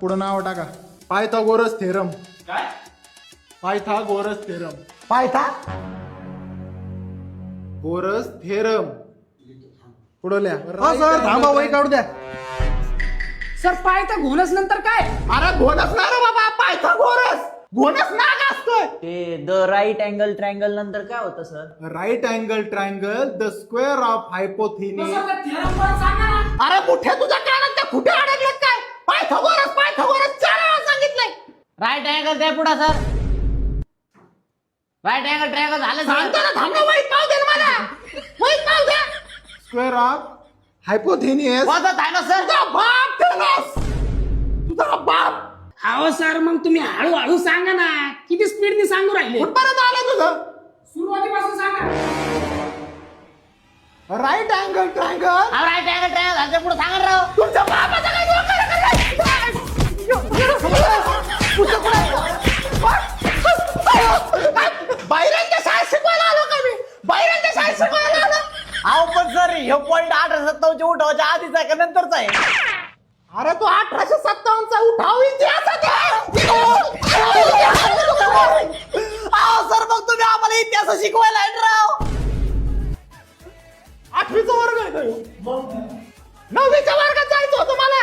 पुढं नाव टाका. Pythagoras theorem. काय? Pythagoras theorem. Pythagoras theorem. पुढं लिहा. हा सर थांबा वही काढू द्या. सर पायथा घोणस नंतर काय? अरे घोणस ना रे बाबा, पायथागोरस. घोणस नाग असतोय. ते द राईट अँगल ट्रायंगल नंतर काय होतं सर? Right angle triangle the square of hypotenuse. Sir theorem परत सांगा ना. अरे कुठे तुझ्या कानात त्या कुठे अडकलं काय? पायथागोरस पायथागोरस 4 वेळा सांगितलंय. राईट अँगल द्या पुढे सर. राईट अँगल ट्रायंगल झालं सांगतो सर. ना, थांब ना, वहीत नाव दे ना मला. वहीत नाव दे. Square of हायपोथिनिस. कोणतं आहे ना सर? तुझा बाप थेनोस. तुझा बाप. अहो सर मग तुम्ही हळूहळू सांगा ना. किती स्पीडने सांगू राहिले? कुठपर्यंत आलं तुझं? सुरुवातीपासून सांगा. Right angle triangle. Right angle triangle झालं पुढे सांगा ना राव. तुमच्या बापाचा काय बाहेरांच्या शाळेत शिकवायला आलो का मी? बाहेरांच्या शाळेत शिकवायला आलो. अहो पण सर हे पॉईंट 1857 च्या उठावाच्या आधीचा आहे का नंतरचा आहे? अरे तो 1857 चा उठाव इतिहासात आहे. अहो सर मग तुम्ही आम्हाला इतिहास शिकवायला आहे राव. 8वीचा वर्ग आहे तो. 9वीच्या वर्गात जायचं होतं मला.